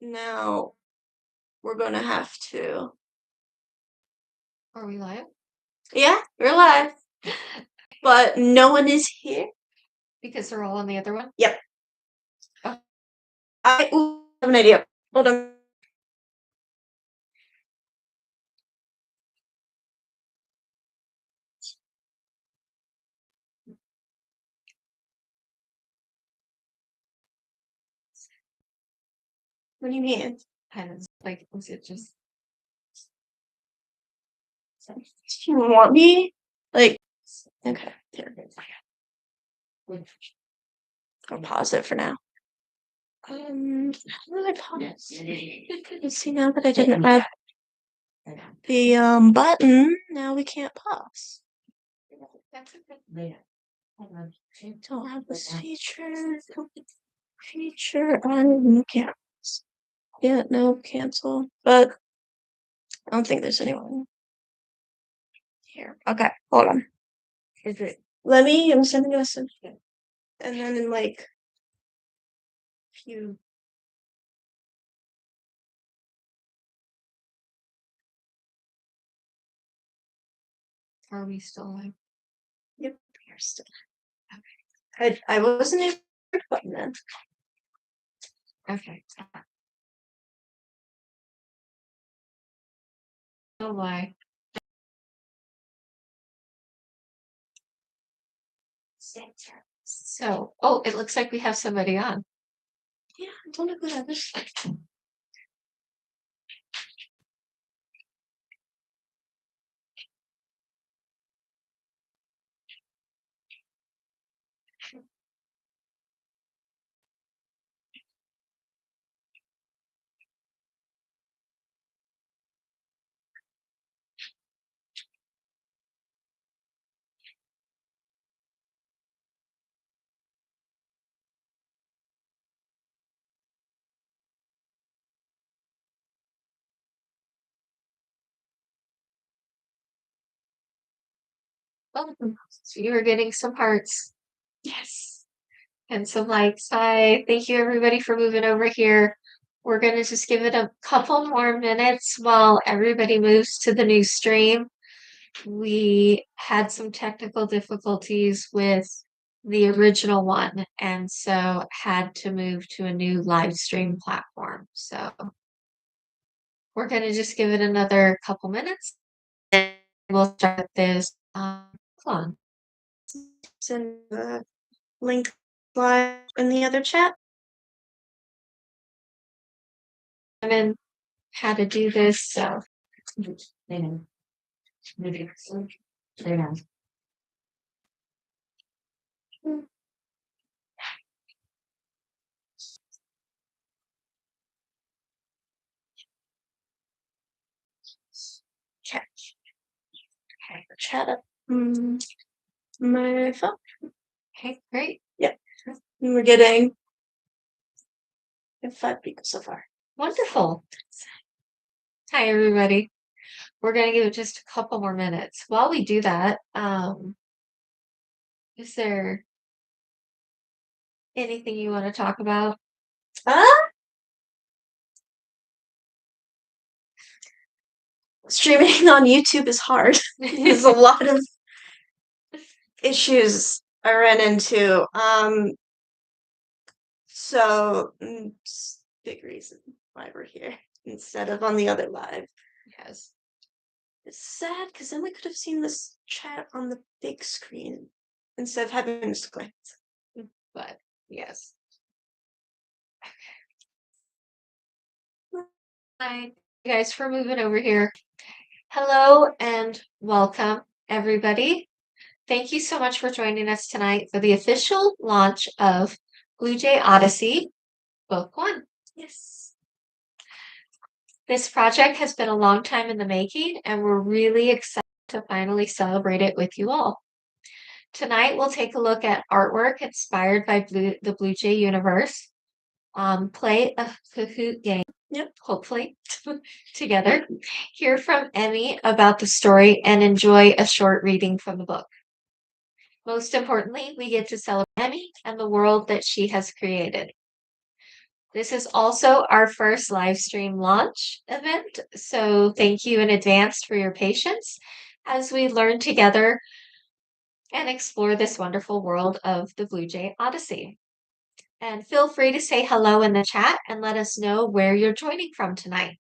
Now we're gonna have to. Are we live? Yeah, we're live. But no one is here. Because they're all on the other one? Yep. Oh. I have an idea. Hold on. What do you mean? Kind of like, was it just? Do you want me? Like, okay, there it is. I'll pause it for now. How do I pause? You see, now that I didn't add the button, now we can't pause. I don't have this feature. I can't. Yeah, no, cancel. But I don't think there's anyone here. Okay, hold on. I'm sending you a message. And then in like few. Are we still live? Yep, we're still. Okay. I wasn't able to button then. Okay. Oh my. So, oh, it looks like we have somebody on. Yeah, I don't know who that is. Oh, so you were getting some hearts. Yes. And some likes. Hi, thank you everybody for moving over here. We're gonna just give it a couple more minutes while everybody moves to the new stream. We had some technical difficulties with the original one, and so had to move to a new live stream platform. So we're gonna just give it another couple minutes, and we'll start this. On. Send the link live in the other chat. And how to do this. So. Chat. Okay, chat up. My phone. Okay, great. Yep. And we're getting 5 people so far. Wonderful. Hi, everybody. We're going to give it just a couple more minutes. While we do that, is there anything you want to talk about? Streaming on YouTube is hard. There's a lot of issues I ran into. So big reason why we're here instead of on the other live. Yes. It's sad because then we could have seen this chat on the big screen instead of having this clicked. But yes. Hi, guys, for moving over here. Hello and welcome, everybody. Thank you so much for joining us tonight for the official launch of Bluejay Odyssey, Book 1. Yes. This project has been a long time in the making, and we're really excited to finally celebrate it with you all. Tonight, we'll take a look at artwork inspired by the Bluejay universe, play a Kahoot game, hopefully, together, hear from Emmy about the story, and enjoy a short reading from the book. Most importantly, we get to celebrate Emmy and the world that she has created. This is also our first live stream launch event, so thank you in advance for your patience as we learn together and explore this wonderful world of the Bluejay Odyssey. And feel free to say hello in the chat and let us know where you're joining from tonight.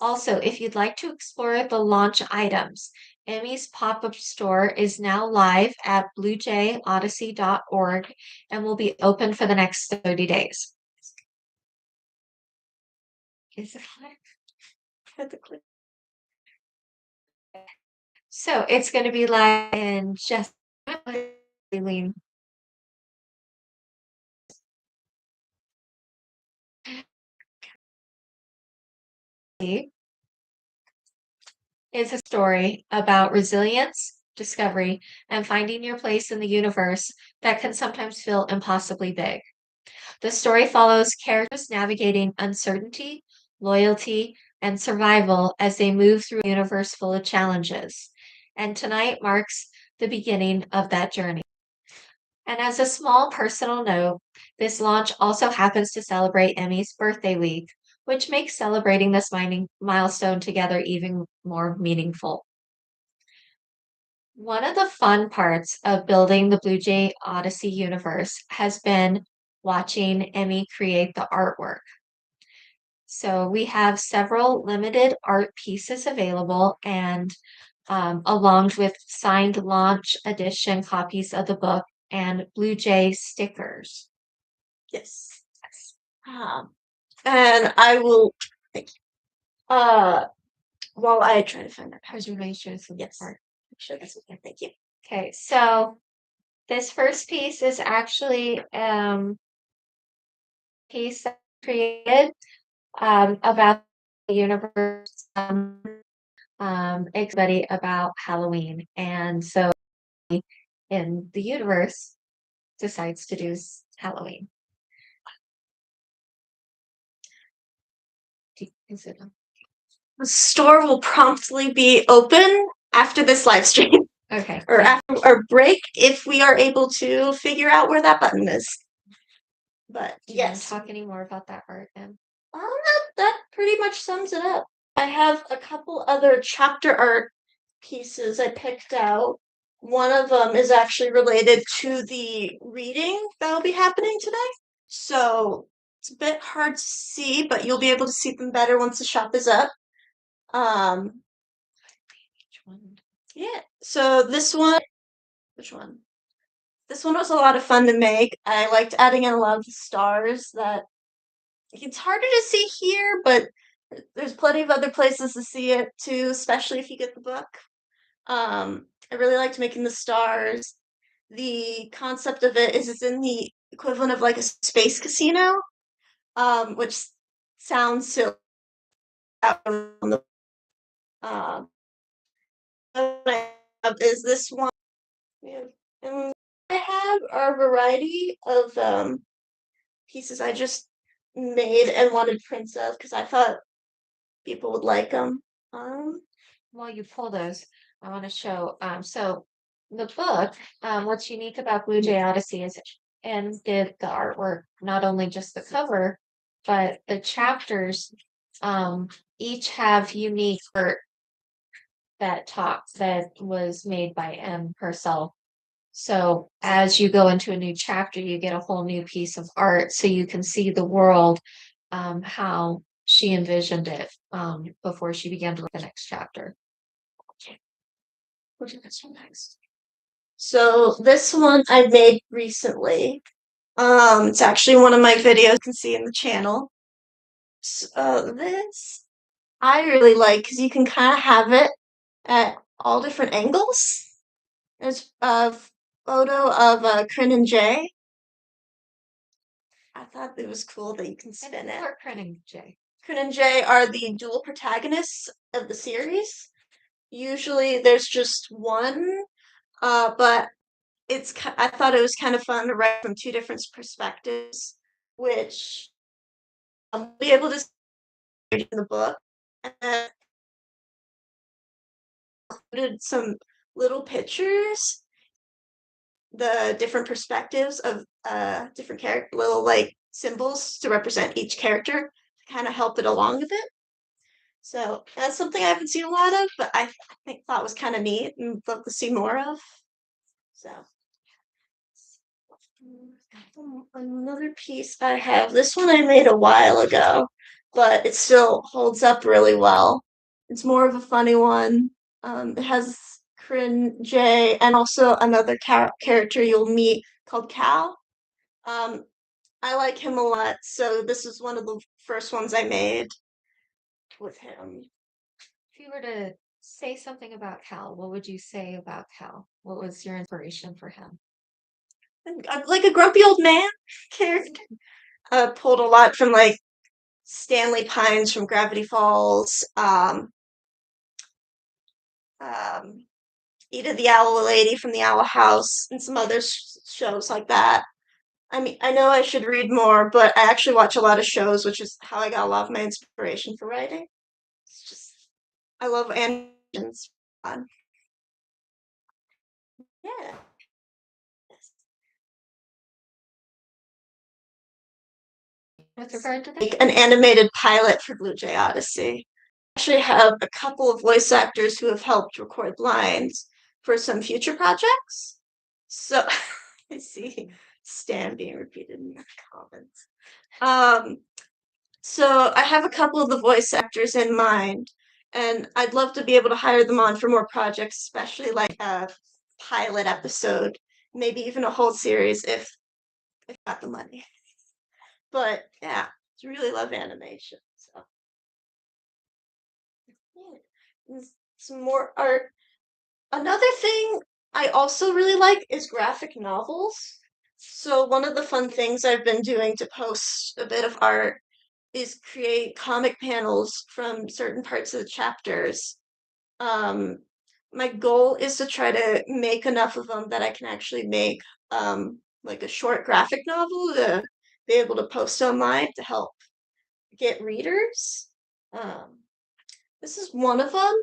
Also, if you'd like to explore the launch items, Emmy's pop-up store is now live at bluejayodyssey.org and will be open for the next 30 days. Is it live? So it's going to be live in just Eileen. Is a story about resilience, discovery, and finding your place in the universe that can sometimes feel impossibly big. The story follows characters navigating uncertainty, loyalty, and survival as they move through a universe full of challenges. And tonight marks the beginning of that journey. And as a small personal note, this launch also happens to celebrate Emmy's birthday week, which makes celebrating this milestone together even more meaningful. One of the fun parts of building the Bluejay Odyssey universe has been watching Emmy create the artwork. So we have several limited art pieces available and along with signed launch edition copies of the book and Bluejay stickers. Yes. And I will thank you. While I try to find that How's your ratio? yes. Sure, that's okay. Thank you. Okay, so this first piece is actually piece that I created about the universe, everybody about Halloween, and so in the universe decides to do Halloween. Is it? The store will promptly be open after this live stream. Okay. Or after our break, if we are able to figure out where that button is. But do you want to talk any more about that art then? That pretty much sums it up. I have a couple other chapter art pieces I picked out. One of them is actually related to the reading that will be happening today. So it's a bit hard to see, but you'll be able to see them better once the shop is up. Yeah. So this one, which one? This one was a lot of fun to make. I liked adding in a lot of the stars that it's harder to see here, but there's plenty of other places to see it too, especially if you get the book. I really liked making the stars. The concept of it is it's in the equivalent of like a space casino, which sounds silly. Is this one? Yeah. And I have a variety of pieces I just made and wanted prints of because I thought people would like them. While you pull those, I want to show. So the book, what's unique about Bluejay Odyssey is and did the artwork, not only just the cover, but the chapters each have unique art that was made by M herself. So as you go into a new chapter, you get a whole new piece of art so you can see the world how she envisioned it before she began to write the next chapter. We'll do this one next. So this one I made recently. It's actually one of my videos you can see in the channel. So this I really like because you can kind of have it at all different angles. There's a photo of Crin and Jay. I thought it was cool that you can spin it. Crin and Jay? Crin and Jay are the dual protagonists of the series. Usually there's just one, but I thought it was kind of fun to write from two different perspectives, which I'll be able to see in the book. And included some little pictures, the different perspectives of different characters, little like symbols to represent each character to kind of help it along a bit. So that's something I haven't seen a lot of, but I thought was kind of neat and love to see more of. So another piece I have. This one I made a while ago, but it still holds up really well. It's more of a funny one. It has Bluejay and also another character you'll meet called Cal. Um, I like him a lot, so this is one of the first ones I made with him. If you were to say something about Cal, what would you say about Cal? What was your inspiration for him? Like a grumpy old man character. Pulled a lot from like Stanley Pines from Gravity Falls, Eda the Owl Lady from the Owl House, and some other shows like that. I mean, I know I should read more, but I actually watch a lot of shows, which is how I got a lot of my inspiration for writing. It's just, I love animations. Fun. Yeah. With regard to that? Like an animated pilot for Bluejay Odyssey. I actually have a couple of voice actors who have helped record lines for some future projects. So I see Stan being repeated in the comments. So I have a couple of the voice actors in mind, and I'd love to be able to hire them on for more projects, especially like a pilot episode, maybe even a whole series if I got the money. But yeah, I really love animation. So yeah, some more art. Another thing I also really like is graphic novels. So one of the fun things I've been doing to post a bit of art is create comic panels from certain parts of the chapters. Um, my goal is to try to make enough of them that I can actually make like a short graphic novel to be able to post online to help get readers. Um, this is one of them.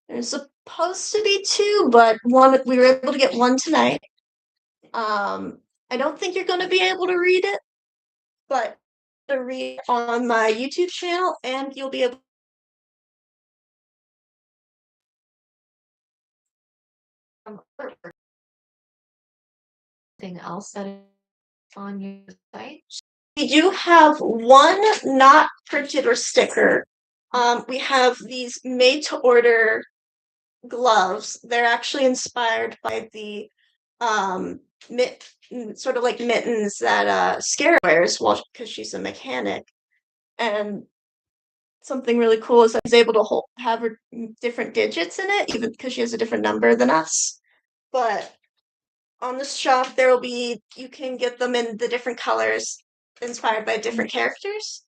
There's supposed to be two, but one we were able to get one tonight. I don't think you're going to be able to read it, but to read on my YouTube channel, and you'll be able. Anything else that is on your site? We do have one not printed or sticker. We have these made to order gloves. They're actually inspired by the sort of like mittens that Scare wears because she's a mechanic. And something really cool is I was able to have her different digits in it, even because she has a different number than us. But on the shop, there will be, you can get them in the different colors inspired by different characters.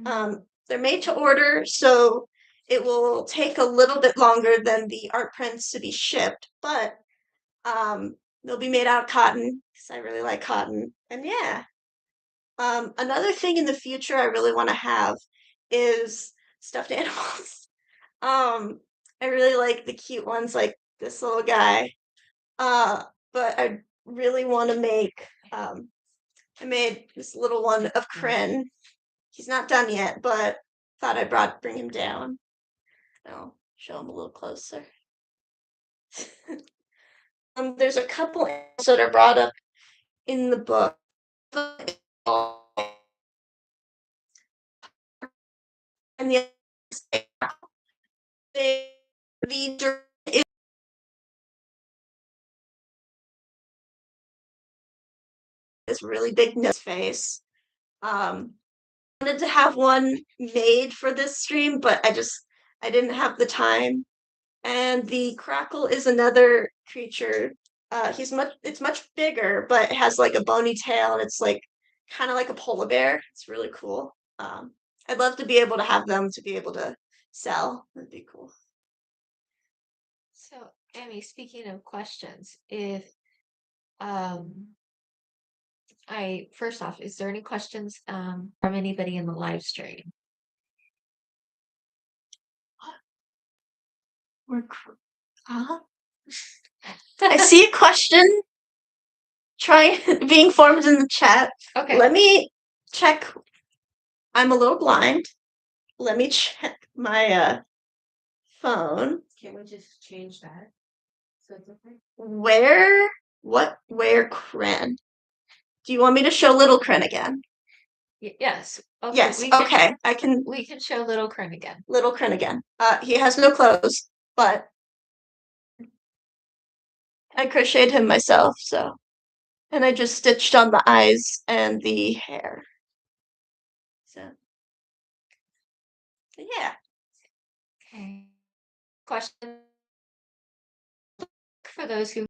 They're made to order, so it will take a little bit longer than the art prints to be shipped, but they'll be made out of cotton because I really like cotton. And yeah, another thing in the future I really want to have is stuffed animals. I really like the cute ones like this little guy. But I really want to make. I made this little one of Kryn. He's not done yet, but thought I'd bring him down. I'll show him a little closer. There's a couple animals that are brought up in the book. And the this really big nose face. Wanted to have one made for this stream, but I didn't have the time. And the Crackle is another creature. It's much bigger, but it has like a bony tail and it's like kind of like a polar bear. It's really cool. I'd love to be able to have them to be able to sell. That'd be cool. So, Amy, speaking of questions, if I first off, is there any questions from anybody in the live stream? I see a question being formed in the chat. Okay. Let me check. I'm a little blind. Let me check my phone. Can't we just change that? So it's okay. Where Kren? Do you want me to show little Kren again? Yes. Okay. Yes, okay. We can show little Kren again. Little Kren again. He has no clothes, but I crocheted him myself, so. And I just stitched on the eyes and the hair. So, yeah. Okay. Question for those who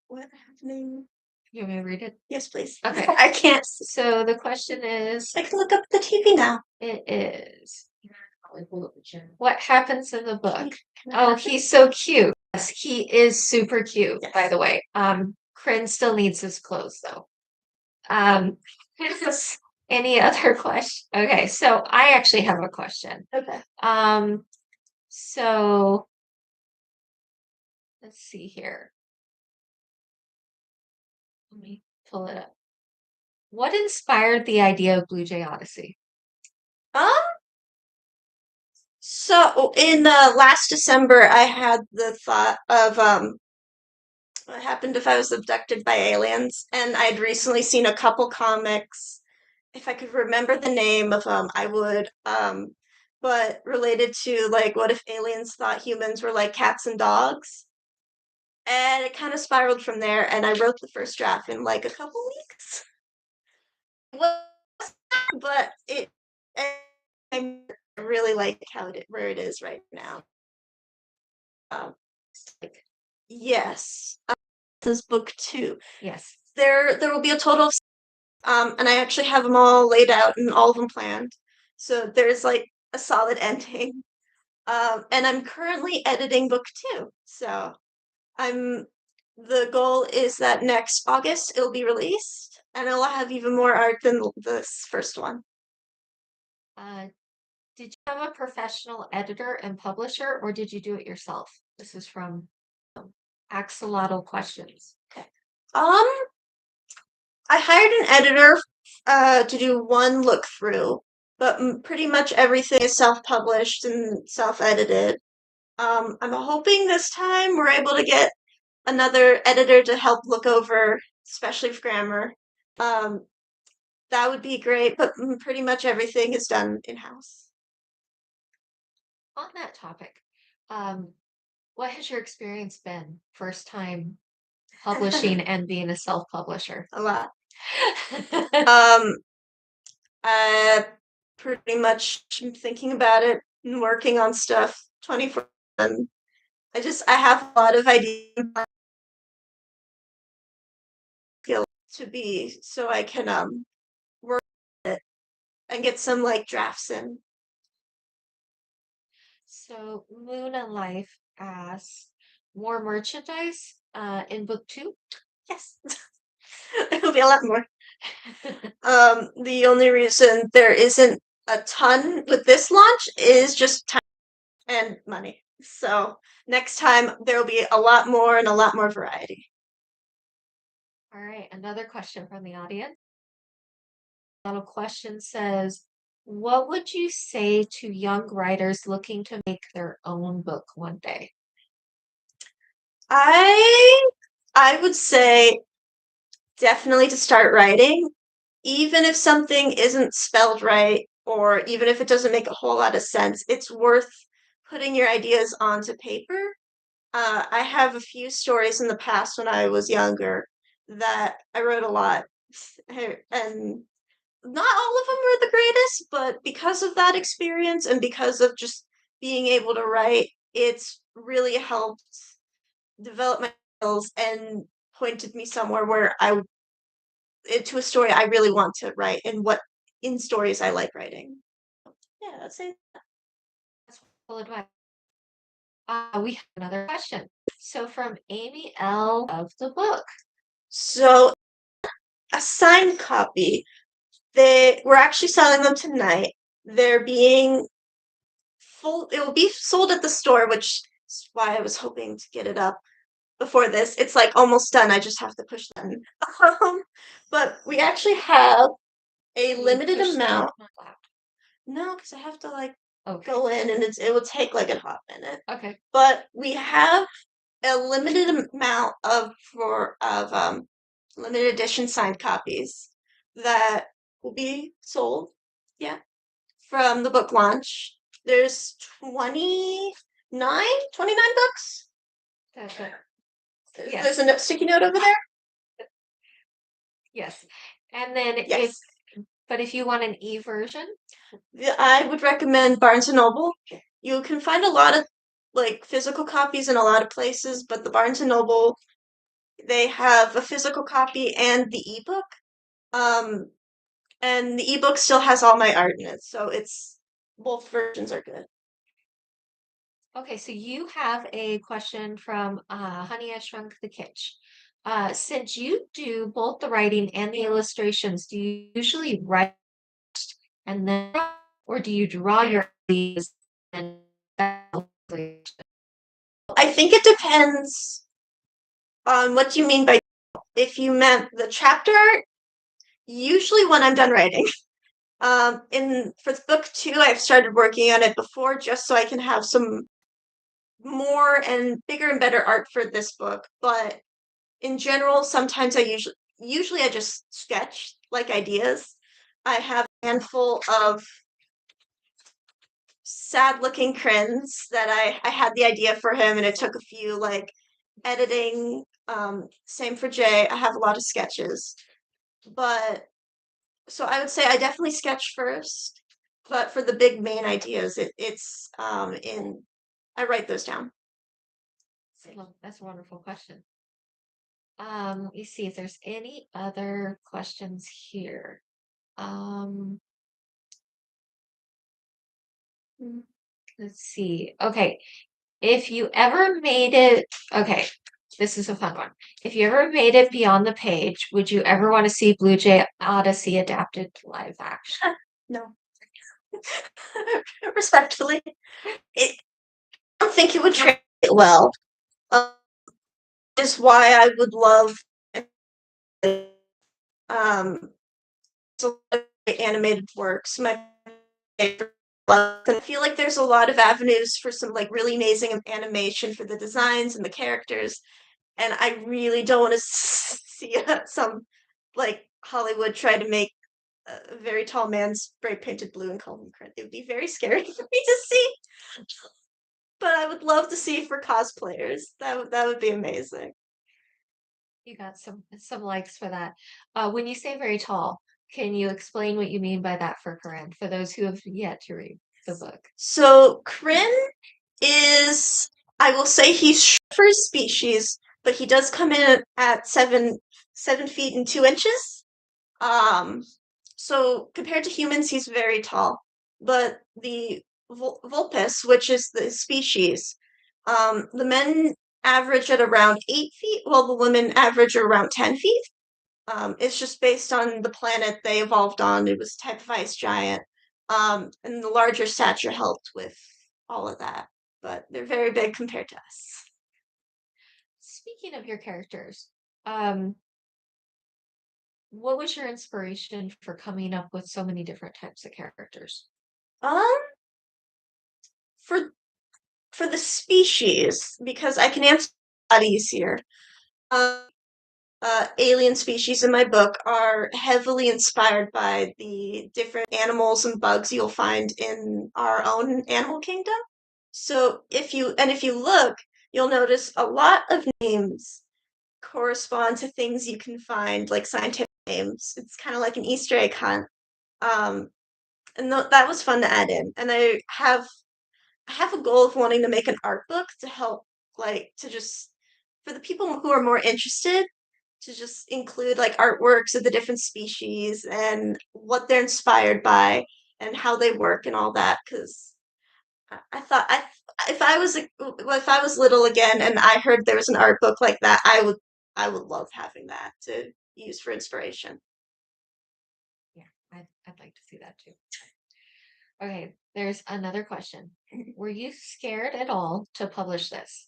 What happening? you want me to read it? Yes, please. Okay. I can't. So the question is, I can look up the TV now. it is, what happens in the book? Can I Oh, have it? he's so cute. Yes, he is super cute, Yes. by the way. Krin still needs his clothes though. Any other question? Okay, so I actually have a question. Okay. So let's see here. Let me pull it up. What inspired the idea of Bluejay Odyssey? So in last December, I had the thought of what happened if I was abducted by aliens, and I'd recently seen a couple comics. If I could remember the name of them, I would. But related to like, what if aliens thought humans were like cats and dogs? And it kind of spiraled from there, and I wrote the first draft in like a couple weeks. But I really like where it is right now. Like, yes, this is book 2. Yes. There will be a total of and I actually have them all laid out and all of them planned. So there's like a solid ending. And I'm currently editing book 2. So the goal is that next August it'll be released and it'll have even more art than this first one. Did you have a professional editor and publisher, or did you do it yourself? This is from Axolotl Questions. Okay. I hired an editor to do one look through, but pretty much everything is self-published and self-edited. I'm hoping this time we're able to get another editor to help look over, especially for grammar. That would be great, but pretty much everything is done in-house. On that topic, what has your experience been first time publishing and being a self-publisher? A lot. I pretty much am thinking about it and working on stuff 24/7. I have a lot of ideas to be so I can work on it and get some like drafts in. So Moon and Life asks, more merchandise in book 2? Yes. It'll be a lot more. The only reason there isn't a ton with this launch is just time and money. So next time there'll be a lot more and a lot more variety. All right, another question from the audience. Little question says, what would you say to young writers looking to make their own book one day? I would say definitely to start writing, even if something isn't spelled right, or even if it doesn't make a whole lot of sense, it's worth putting your ideas onto paper. I have a few stories in the past when I was younger that I wrote a lot, and not all of them were the greatest, but because of that experience and because of just being able to write, it's really helped develop my skills and pointed me somewhere where to a story I really want to write and what in stories I like writing. Yeah, that's it. That's full advice. We have another question. So from Amy L. of the book. So a signed copy. We're actually selling them tonight. They're being full. It will be sold at the store, which That's why I was hoping to get it up before this. It's like almost done. I just have to push them. But we actually have a limited amount. No, because I have to like go in and it will take like a hot minute. Okay. But we have a limited amount of limited edition signed copies that will be sold. Yeah. From the book launch. There's 29 books. That's it. There's a sticky note over there. Yes. And then Yes. but if you want an e-version, I would recommend Barnes and Noble. You can find a lot of like physical copies in a lot of places, but the Barnes and Noble, they have a physical copy and the ebook. And the ebook still has all my art in it, so it's both versions are good. okay, so you have a question from Honey, I Shrunk the Kitsch. Since you do both the writing and the illustrations, do you usually write and then, or do you draw your ideas and I think it depends on what you mean by if you meant the chapter art, usually when I'm done writing. For book 2, I've started working on it before just so I can have some more and bigger and better art for this book. But in general, sometimes I usually I just sketch like ideas. I have a handful of sad looking Krins that I had the idea for him and it took a few like editing. Same for Jay. I have a lot of sketches. But so I would say I definitely sketch first. But for the big main ideas, it's in I write those down. That's a wonderful question. Let me see if there's any other questions here. Let's see. Okay. If you ever made it, okay, this is a fun one. If you ever made it beyond the page, would you ever want to see Bluejay Odyssey adapted to live action? No. Respectfully, I don't think it would translate well. Is why I would love animated works. My favorite. I feel like there's a lot of avenues for some like really amazing animation for the designs and the characters, and I really don't want to see some like Hollywood try to make a very tall man spray painted blue and call him Kryn. It would be very scary for me to see. But I would love to see for cosplayers. That would be amazing. You got some likes for that. When you say very tall, can you explain what you mean by that for Corinne, for those who have yet to read the book? So Kryn is, I will say he's short for his species, but he does come in at 7 feet and 2 inches. So compared to humans, he's very tall. But the Vulpes, which is the species, the men average at around 8 feet, while the women average around 10 feet. It's just based on the planet they evolved on. It was a type of ice giant. And the larger stature helped with all of that. But they're very big compared to us. Speaking of your characters, what was your inspiration for coming up with so many different types of characters? Um, for the species, because I can answer a lot easier. Alien species in my book are heavily inspired by the different animals and bugs you'll find in our own animal kingdom. So if you look, you'll notice a lot of names correspond to things you can find, like scientific names. It's kind of like an Easter egg hunt. Um, and that was fun to add in. And I have a goal of wanting to make an art book to help, like, to just for the people who are more interested to just include like artworks of the different species and what they're inspired by and how they work and all that. Because I thought if I was little again and I heard there was an art book like that, I would love having that to use for inspiration. Yeah, I'd like to see that too. Okay, there's another question. Were you scared at all to publish this?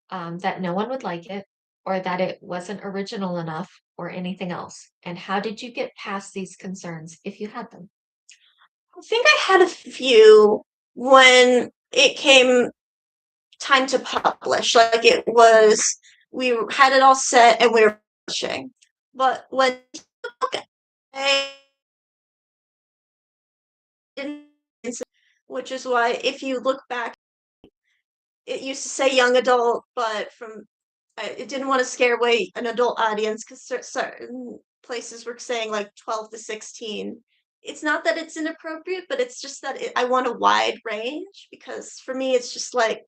That no one would like it, or that it wasn't original enough, or anything else? And how did you get past these concerns if you had them? I think I had a few when it came time to publish. Like it was, we had it all set and we were publishing. But when I didn't, which is why if you look back, it used to say young adult, but from it didn't want to scare away an adult audience because certain places were saying like 12 to 16. It's not that it's inappropriate, but it's just that I want a wide range because for me, it's just like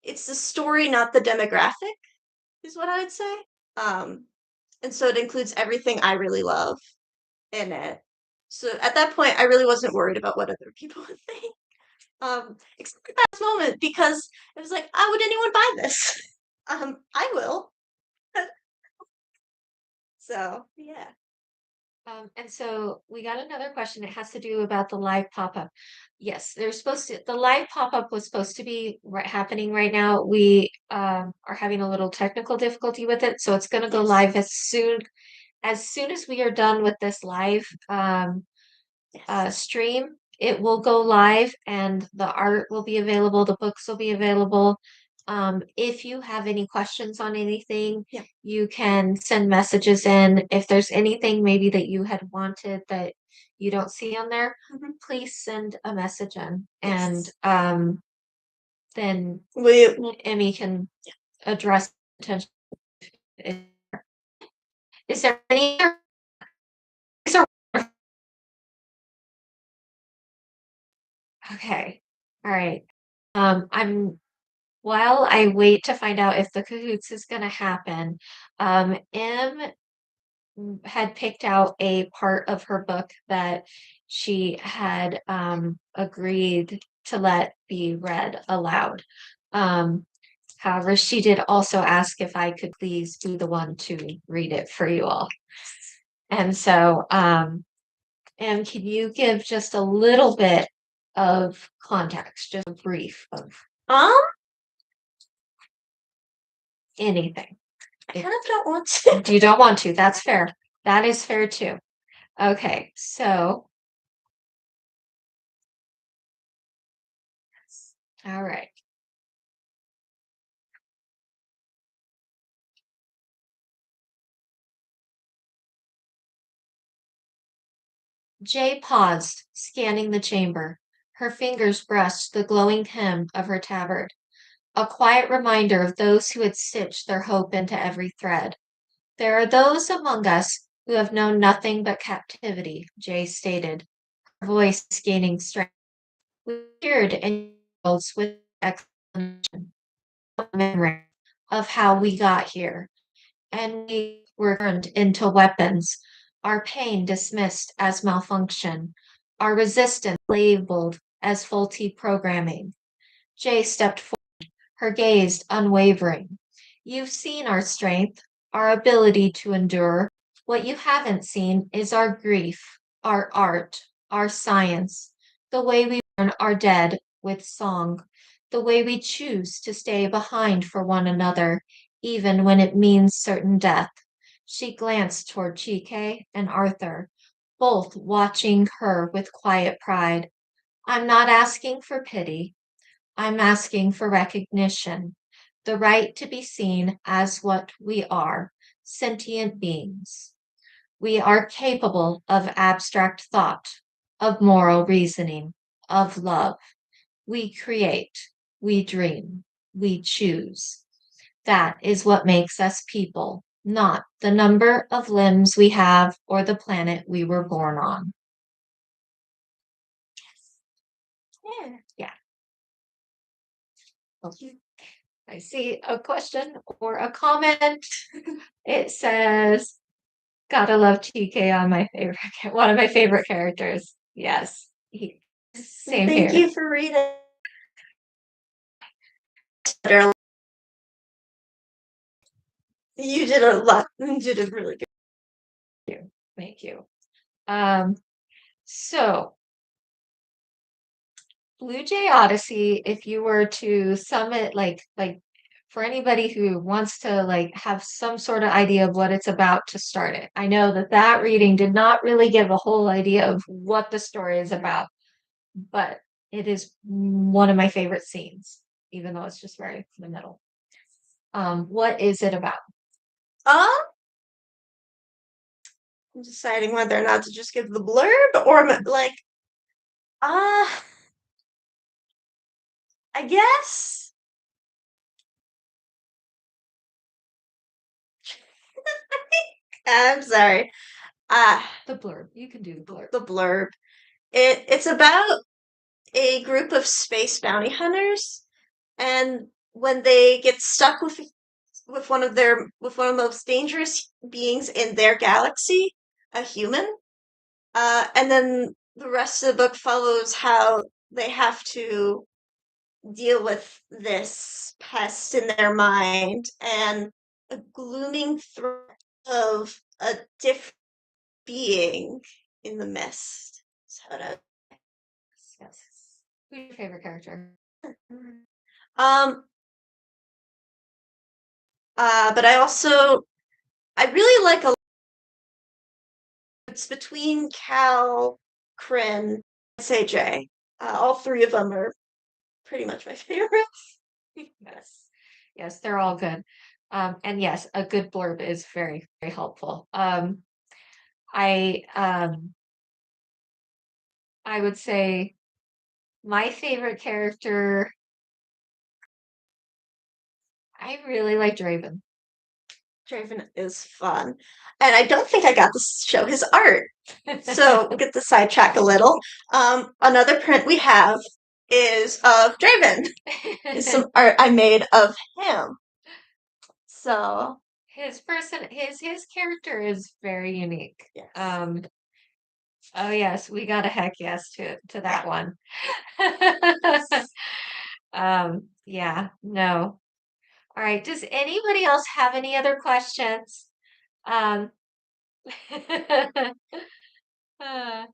it's the story, not the demographic, is what I would say. Um, and so it includes everything I really love in it. So at that point, I really wasn't worried about what other people would think. Except for that moment because it was like, "Ah, would anyone buy this?" I will. So yeah. And so we got another question. It has to do about the live pop-up. Yes, the live pop-up was supposed to be happening right now. We are having a little technical difficulty with it, so it's going to go Yes. live as soon as we are done with this live Yes. stream. It will go live and the art will be available, the books will be available. If you have any questions on anything, Yeah. you can send messages in. If there's anything maybe that you had wanted that you don't see on there, please send a message in. Yes. And then We Emmy can address potential. Is there any is there- okay. All right. I'm While I wait to find out if the cahoots is gonna happen, M had picked out a part of her book that she had agreed to let be read aloud. Um, However, she did also ask if I could please be the one to read it for you all. And so, and can you give just a little bit of context, just a brief of um anything? I kind of don't want to. You don't want to, that's fair. That is fair too. Okay, so, all right. Jay paused, scanning the chamber. Her fingers brushed the glowing hem of her tabard, a quiet reminder of those who had stitched their hope into every thread. There are those among us who have known nothing but captivity, Jay stated, her voice gaining strength. We peered in worlds with explanation, memory of how we got here, and we were turned into weapons, our pain dismissed as malfunction, our resistance labeled as faulty programming. Jay stepped forward, her gaze unwavering. You've seen our strength, our ability to endure. What you haven't seen is our grief, our art, our science, the way we mourn our dead with song, the way we choose to stay behind for one another, even when it means certain death. She glanced toward Chike and Arthur, both watching her with quiet pride. I'm not asking for pity. I'm asking for recognition, the right to be seen as what we are, sentient beings. We are capable of abstract thought, of moral reasoning, of love. We create, we dream, we choose. That is what makes us people, not the number of limbs we have or the planet we were born on. Yeah. Yeah. I see a question or a comment. It says, "Gotta love TK on my favorite, one of my favorite characters." Yes, same Thank here. you for reading. You did a lot. You did a really good. Thank you. Thank you. Um, so Bluejay Odyssey, if you were to sum it like for anybody who wants to like have some sort of idea of what it's about to start it. I know that that reading did not really give a whole idea of what the story is about, but it is one of my favorite scenes, even though it's just right in the middle. What is it about? Um, I'm deciding whether or not to just give the blurb or like, uh, I guess. I'm sorry. The blurb. You can do the blurb. The blurb. It's about a group of space bounty hunters, and when they get stuck with one of the most dangerous beings in their galaxy, a human, and then the rest of the book follows how they have to deal with this pest in their mind and a glooming threat of a different being in the mist. So Yes. Who's your favorite character? um but I really like it's between Cal, Kryn, and CJ. All three of them are pretty much my favorites. Yes. Yes, they're all good. And yes, a good blurb is very, very helpful. I I would say my favorite character, I really like Draven. Draven is fun. And I don't think I got to show his art. So we'll get to sidetrack a little. Another print we have is of Draven. Is some art I made of him. So his character is very unique. yes. Oh yes, we got a heck yes to that one. Yeah, no. All right. Does anybody else have any other questions? Um, uh,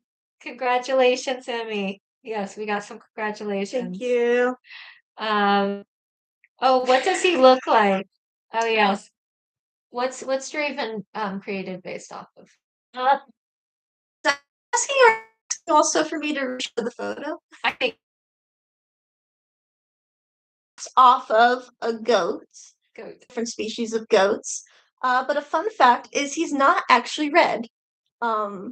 congratulations, Emmy. Yes, we got some congratulations. Thank you. Oh, what does he look like? Oh yes. What's Draven created based off of? Asking also for me to show the photo. I think It's off of a goat. goat. Different species of goats. But a fun fact is he's not actually red. A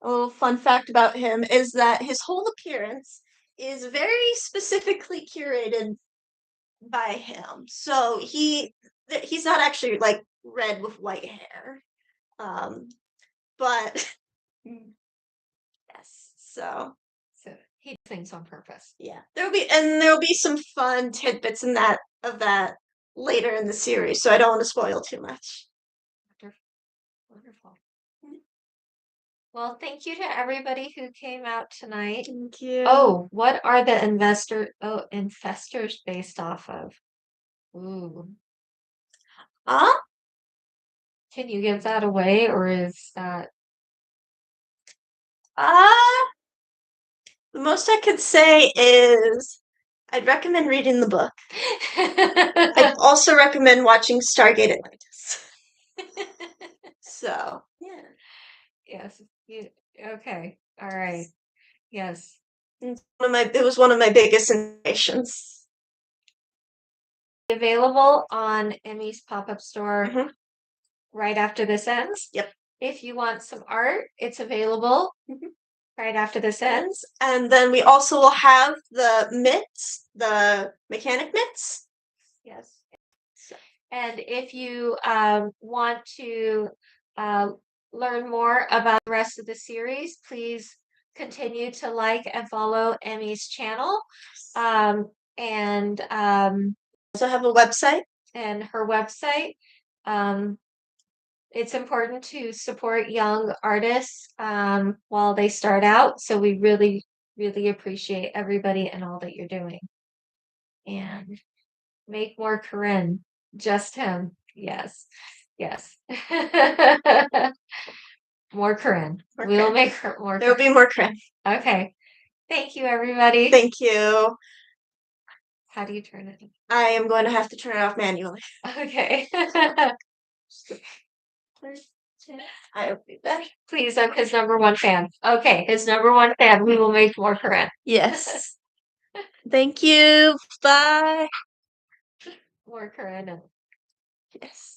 little fun fact about him is that his whole appearance is very specifically curated by him. So he's not actually like red with white hair. But yes, so he does things on purpose. yeah, there'll be some fun tidbits in that later in the series. So I don't want to spoil too much. Wonderful. Well, thank you to everybody who came out tonight. Thank you. Oh, what are the infestors based off of? Ooh. Can you give that away, or is that? The most I could say is I'd recommend reading the book. I'd also recommend watching Stargate Atlantis. So yeah. Yes. Okay. All right. Yes. It was one of my biggest inspirations. Available on Emmy's pop-up store Mhm. right after this ends. Yep. If you want some art, it's available right after this ends. And then we also will have the mitts, the mechanic mitts. Yes. And if you want to learn more about the rest of the series, please continue to like and follow Emmy's channel. And also have a website. And her website. It's important to support young artists while they start out. So we really, really appreciate everybody and all that you're doing. And make more Corinne. Just him. Yes. Yes. More Corinne. We'll make her more. There'll be more Corinne. Okay. Thank you, everybody. Thank you. How do you turn it? I am going to have to turn it off manually. Okay. I will be back. Please, I'm his number one fan. Okay, his number one fan. We will make more Corinne. Yes. Thank you. Bye. More Corinne. Yes.